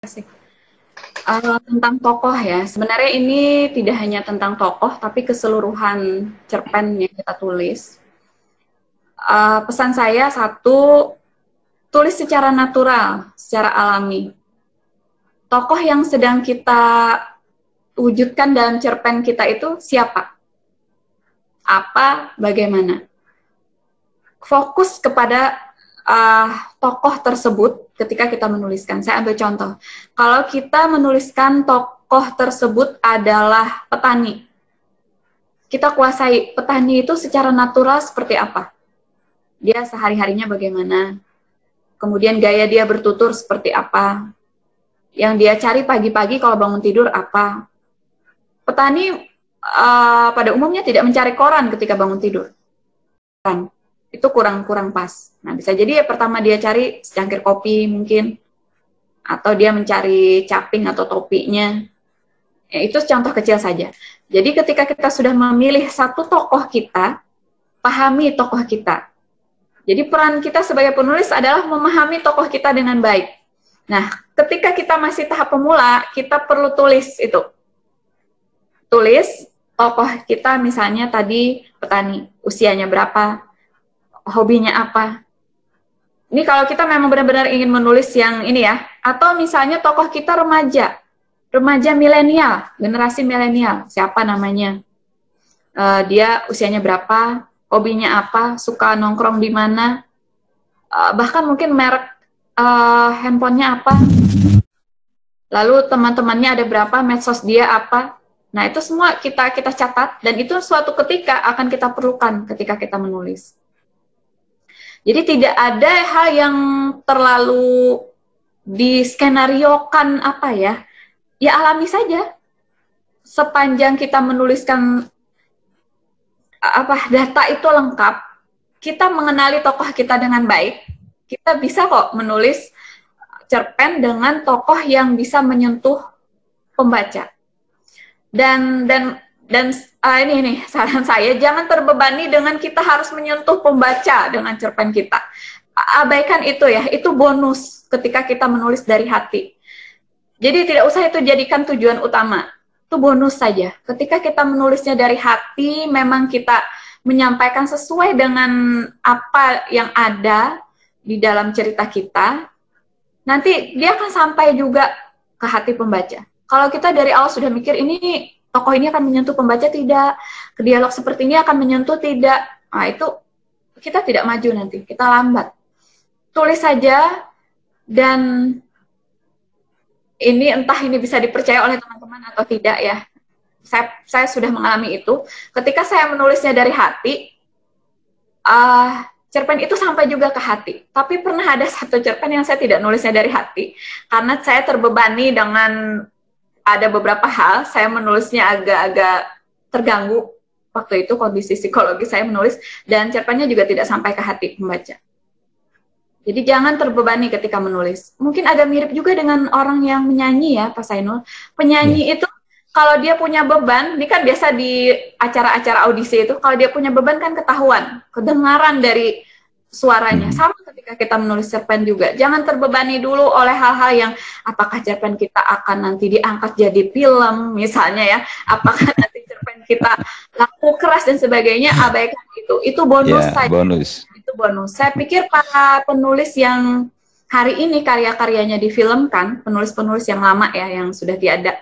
Asik. Tentang tokoh ya, sebenarnya ini tidak hanya tentang tokoh, tapi keseluruhan cerpen yang kita tulis. Pesan saya satu, tulis secara natural, secara alami. Tokoh yang sedang kita wujudkan dalam cerpen kita itu siapa? Apa? Bagaimana? Fokus kepada tokoh tersebut ketika kita menuliskan. Saya ambil contoh. Kalau kita menuliskan tokoh tersebut adalah petani, kita kuasai petani itu secara natural seperti apa? Dia sehari-harinya bagaimana? Kemudian gaya dia bertutur seperti apa? Yang dia cari pagi-pagi kalau bangun tidur apa? Petani pada umumnya tidak mencari koran ketika bangun tidur. Kan? Itu kurang pas. Nah, bisa jadi ya pertama dia cari secangkir kopi mungkin, atau dia mencari caping atau topinya. Ya, itu contoh kecil saja. Jadi ketika kita sudah memilih satu tokoh kita, pahami tokoh kita. Jadi peran kita sebagai penulis adalah memahami tokoh kita dengan baik. Nah, ketika kita masih tahap pemula, kita perlu tulis itu. Tulis tokoh kita, misalnya tadi petani, usianya berapa, hobinya apa. Ini kalau kita memang benar-benar ingin menulis yang ini ya, atau misalnya tokoh kita remaja milenial, generasi milenial, siapa namanya, dia usianya berapa, hobinya apa, suka nongkrong di mana, bahkan mungkin merek handphonenya apa, lalu teman-temannya ada berapa, medsos dia apa. Nah, itu semua kita catat, dan itu suatu ketika akan kita perlukan ketika kita menulis. Jadi tidak ada hal yang terlalu diskenariokan apa ya alami saja. Sepanjang kita menuliskan data itu lengkap, kita mengenali tokoh kita dengan baik, kita bisa kok menulis cerpen dengan tokoh yang bisa menyentuh pembaca. Dan ini saran saya, jangan terbebani dengan kita harus menyentuh pembaca dengan cerpen kita. Abaikan itu ya, itu bonus ketika kita menulis dari hati. Jadi tidak usah itu jadikan tujuan utama, itu bonus saja. Ketika kita menulisnya dari hati, memang kita menyampaikan sesuai dengan apa yang ada di dalam cerita kita, nanti dia akan sampai juga ke hati pembaca. Kalau kita dari awal sudah mikir ini tokoh ini akan menyentuh pembaca, tidak, ke dialog seperti ini akan menyentuh, tidak, nah itu kita tidak maju nanti, kita lambat. Tulis saja, dan ini entah ini bisa dipercaya oleh teman-teman atau tidak ya, saya sudah mengalami itu, ketika saya menulisnya dari hati, cerpen itu sampai juga ke hati. Tapi pernah ada satu cerpen yang saya tidak nulisnya dari hati, karena saya terbebani dengan ada beberapa hal, saya menulisnya agak-agak terganggu waktu itu, kondisi psikologi saya menulis, dan cerpennya juga tidak sampai ke hati pembaca. Jadi jangan terbebani ketika menulis. Mungkin agak mirip juga dengan orang yang menyanyi ya, Pak Sainul. Penyanyi itu kalau dia punya beban, ini kan biasa di acara-acara audisi itu, kalau dia punya beban kan ketahuan, kedengaran dari suaranya. Sama ketika kita menulis cerpen juga. Jangan terbebani dulu oleh hal-hal yang apakah cerpen kita akan nanti diangkat jadi film misalnya ya. Apakah nanti cerpen kita laku keras dan sebagainya, abaikan itu. Itu bonus saja. Bonus. Itu bonus. Saya pikir para penulis yang hari ini karya-karyanya difilmkan, penulis-penulis yang lama ya, yang sudah tiada,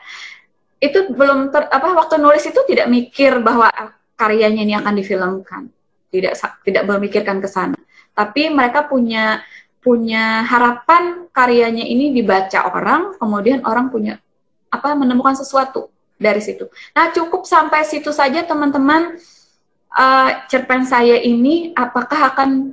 itu belum waktu nulis itu tidak mikir bahwa karyanya ini akan difilmkan. Tidak memikirkan ke sana. Tapi mereka punya harapan karyanya ini dibaca orang, kemudian orang punya menemukan sesuatu dari situ. Nah, cukup sampai situ saja teman-teman. Cerpen saya ini apakah akan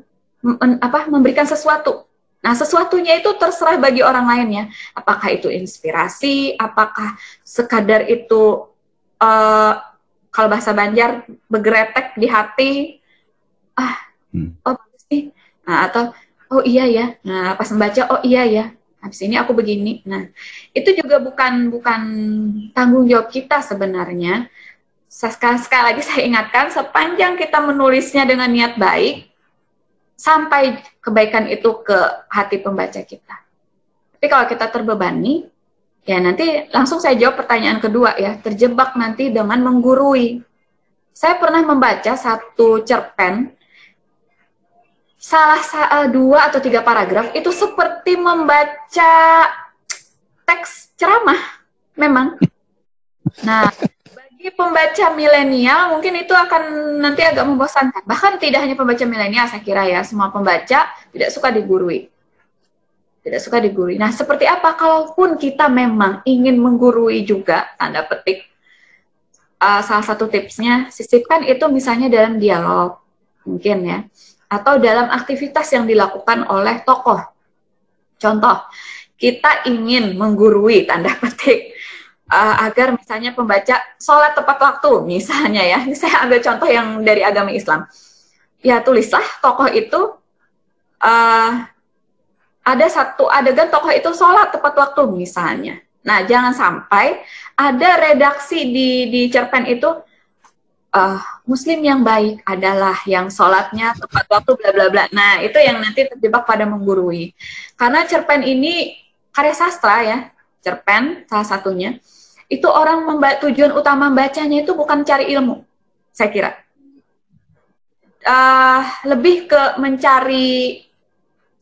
memberikan sesuatu. Nah, sesuatunya itu terserah bagi orang lain ya. Apakah itu inspirasi, apakah sekadar itu kalau bahasa Banjar bergeretek di hati, oh bagus nih, nah, atau oh iya ya, nah pas membaca oh iya ya, habis ini aku begini. Nah, itu juga bukan tanggung jawab kita sebenarnya. Sekali lagi saya ingatkan, sepanjang kita menulisnya dengan niat baik, sampai kebaikan itu ke hati pembaca kita. Tapi kalau kita terbebani, Ya, nanti langsung saya jawab pertanyaan kedua ya, terjebak nanti dengan menggurui. Saya pernah membaca satu cerpen, salah 2 atau 3 paragraf, itu seperti membaca teks ceramah, memang. Nah, bagi pembaca milenial mungkin itu akan nanti agak membosankan. Bahkan tidak hanya pembaca milenial, saya kira ya, semua pembaca tidak suka digurui. Tidak suka digurui. Nah, seperti apa kalaupun kita memang ingin menggurui juga, tanda petik, salah satu tipsnya, sisipkan itu misalnya dalam dialog, mungkin ya, atau dalam aktivitas yang dilakukan oleh tokoh. Contoh, kita ingin menggurui, tanda petik, agar misalnya pembaca sholat tepat waktu, misalnya ya, ini saya ambil contoh yang dari agama Islam. Ya, tulislah tokoh itu, ada satu adegan tokoh itu sholat tepat waktu misalnya. Nah, jangan sampai ada redaksi di cerpen itu, Muslim yang baik adalah yang sholatnya tepat waktu bla bla bla. Nah, itu yang nanti terjebak pada menggurui. Karena cerpen ini karya sastra ya, cerpen salah satunya. Itu orang tujuan utama membacanya itu bukan cari ilmu, saya kira. Lebih ke mencari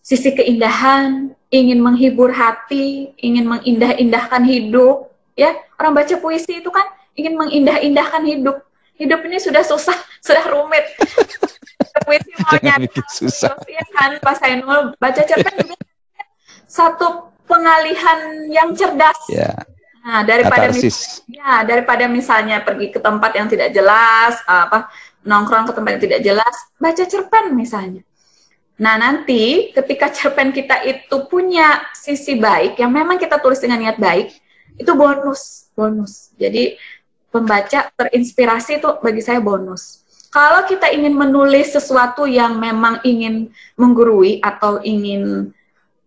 sisi keindahan, ingin menghibur hati, ingin mengindah-indahkan hidup, ya. Orang baca puisi itu kan ingin mengindah-indahkan hidup. Hidup ini sudah susah, sudah rumit. Puisi mau nyari susah ya kan, Pak Sainul. Baca cerpen juga satu pengalihan yang cerdas. Yeah. Nah, daripada misalnya pergi ke tempat yang tidak jelas, nongkrong ke tempat yang tidak jelas, baca cerpen misalnya. Nah, nanti ketika cerpen kita itu punya sisi baik, yang memang kita tulis dengan niat baik, itu bonus. Jadi, pembaca terinspirasi itu bagi saya bonus. Kalau kita ingin menulis sesuatu yang memang ingin menggurui atau ingin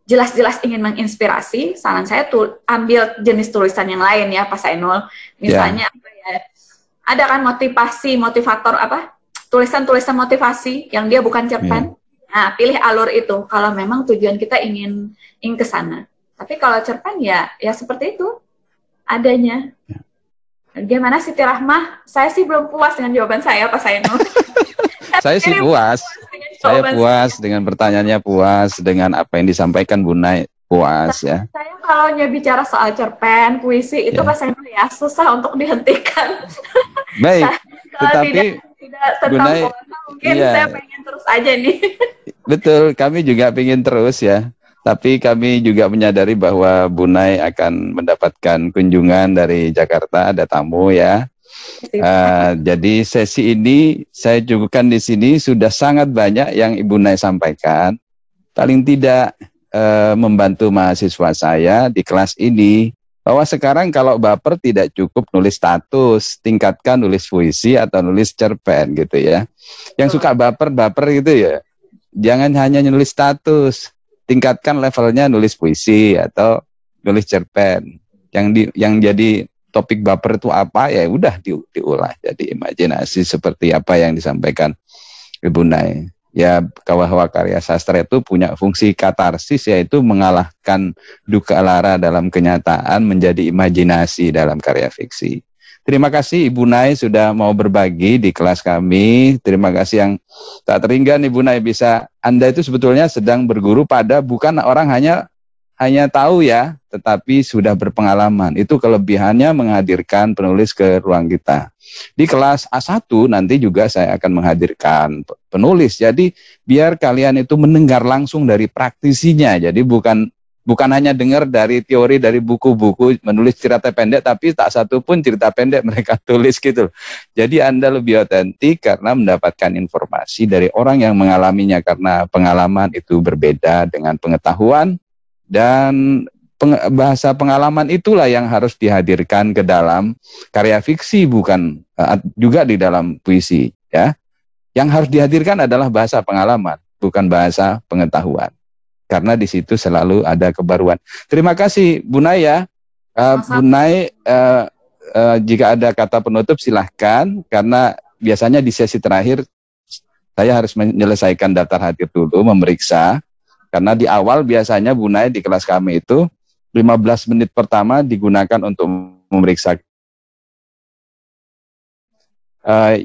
jelas-jelas ingin menginspirasi, saran saya ambil jenis tulisan yang lain ya, Pak Sainul. Misalnya, ada kan motivator, tulisan-tulisan motivasi yang dia bukan cerpen. Nah, pilih alur itu kalau memang tujuan kita ingin ke sana. Tapi kalau cerpen ya seperti itu adanya. Gimana Siti Rahmah? Saya sih belum puas dengan jawaban saya, Pak Sainul. Saya sih puas. Saya puas dengan pertanyaannya, puas dengan apa yang disampaikan Bu Nay, puas ya. Saya kalau bicara soal cerpen, puisi itu Pak Sainul ya susah untuk dihentikan. Baik. Tetapi tidak tentang mungkin saya pengen terus aja nih. Betul, kami juga pengen terus ya. Tapi kami juga menyadari bahwa Bu Nay akan mendapatkan kunjungan dari Jakarta, ada tamu ya. Jadi sesi ini saya cukupkan di sini, sudah sangat banyak yang Ibu Nay sampaikan. Paling tidak membantu mahasiswa saya di kelas ini, bahwa sekarang kalau baper tidak cukup nulis status, tingkatkan nulis puisi atau nulis cerpen gitu ya. Yang suka baper gitu ya, jangan hanya nulis status, tingkatkan levelnya nulis puisi atau nulis cerpen. Yang jadi topik baper itu apa, ya udah diulah jadi imajinasi seperti apa yang disampaikan Ibu Nay. Ya, bahwa karya sastra itu punya fungsi katarsis, yaitu mengalahkan duka lara dalam kenyataan menjadi imajinasi dalam karya fiksi. Terima kasih Ibu Nay sudah mau berbagi di kelas kami. Terima kasih yang tak terhingga Ibu Nay, bisa Anda itu sebetulnya sedang berguru pada bukan orang hanya tahu ya, tetapi sudah berpengalaman. Itu kelebihannya menghadirkan penulis ke ruang kita. Di kelas A1 nanti juga saya akan menghadirkan penulis. Jadi biar kalian itu mendengar langsung dari praktisinya. Jadi bukan hanya dengar dari teori dari buku-buku menulis cerita pendek, tapi tak satu pun cerita pendek mereka tulis gitu. Jadi Anda lebih otentik karena mendapatkan informasi dari orang yang mengalaminya, karena pengalaman itu berbeda dengan pengetahuan, dan bahasa pengalaman itulah yang harus dihadirkan ke dalam karya fiksi, bukan juga di dalam puisi ya. Yang harus dihadirkan adalah bahasa pengalaman, bukan bahasa pengetahuan. Karena di situ selalu ada kebaruan. Terima kasih Bu Nay ya. Bu Nay, jika ada kata penutup silahkan, karena biasanya di sesi terakhir saya harus menyelesaikan daftar hadir dulu, memeriksa. Karena di awal biasanya Bu Nay di kelas kami itu 15 menit pertama digunakan untuk memeriksa.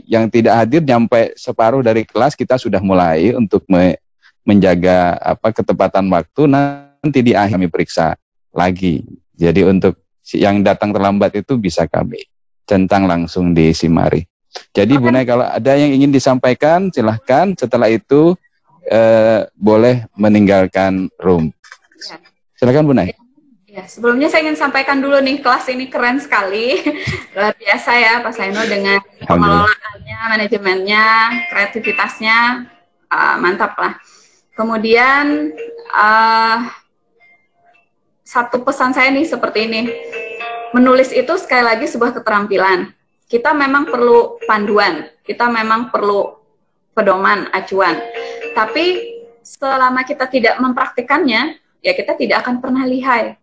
Yang tidak hadir nyampe separuh dari kelas, kita sudah mulai untuk menjaga ketepatan waktu. Nanti di akhir kami periksa lagi. Jadi untuk yang datang terlambat itu bisa kami centang langsung di Simari. Jadi Bu Nay, kalau ada yang ingin disampaikan silahkan. Setelah itu boleh meninggalkan room. Silakan Bu Nay. Ya, sebelumnya saya ingin sampaikan dulu nih, kelas ini keren sekali. Luar biasa ya Pak Zainul dengan pengelolaannya, manajemennya, kreativitasnya, mantap lah. Kemudian satu pesan saya nih seperti ini. Menulis itu sekali lagi sebuah keterampilan. Kita memang perlu panduan, kita memang perlu pedoman, acuan. Tapi selama kita tidak mempraktikannya, ya kita tidak akan pernah lihai.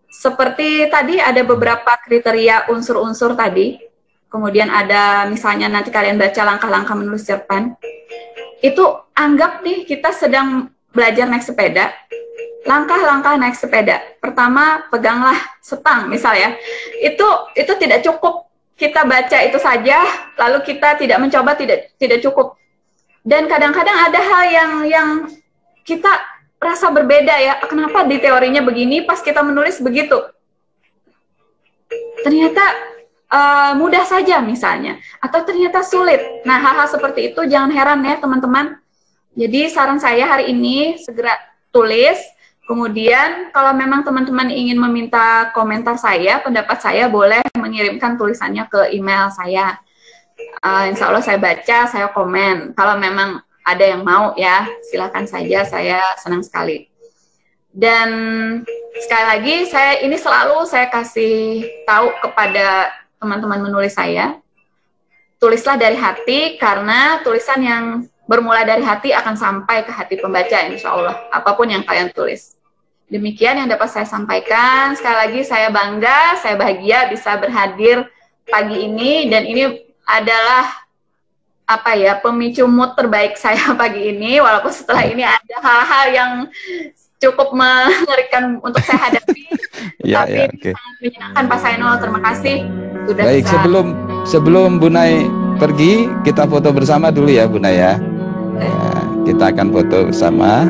Seperti tadi ada beberapa kriteria unsur-unsur tadi, kemudian ada misalnya nanti kalian baca langkah-langkah menulis cerpen, itu anggap nih kita sedang belajar naik sepeda, langkah-langkah naik sepeda. Pertama, peganglah setang misalnya, itu tidak cukup kita baca itu saja, lalu kita tidak mencoba, tidak cukup. Dan kadang-kadang ada hal yang kita rasa berbeda ya, kenapa di teorinya begini, pas kita menulis begitu. Ternyata mudah saja misalnya, atau ternyata sulit. Nah, hal-hal seperti itu jangan heran ya teman-teman. Jadi saran saya hari ini segera tulis, kemudian kalau memang teman-teman ingin meminta komentar saya, pendapat saya, boleh mengirimkan tulisannya ke email saya. Insya Allah saya baca, saya komen. Kalau memang ada yang mau ya, silakan saja, saya senang sekali. Dan sekali lagi, ini selalu saya kasih tahu kepada teman-teman menulis saya, tulislah dari hati, karena tulisan yang bermula dari hati akan sampai ke hati pembaca, insya Allah, apapun yang kalian tulis. Demikian yang dapat saya sampaikan. Sekali lagi saya bangga, saya bahagia bisa berhadir pagi ini, dan ini adalah pemicu mood terbaik saya pagi ini, walaupun setelah ini ada hal-hal yang cukup mengerikan untuk saya hadapi. Tapi okay. Sangat menyenangkan Pak Zainul, terima kasih sudah. Baik, sebelum Bu Nay pergi, kita foto bersama dulu ya Bu Nay ya. Kita akan foto bersama.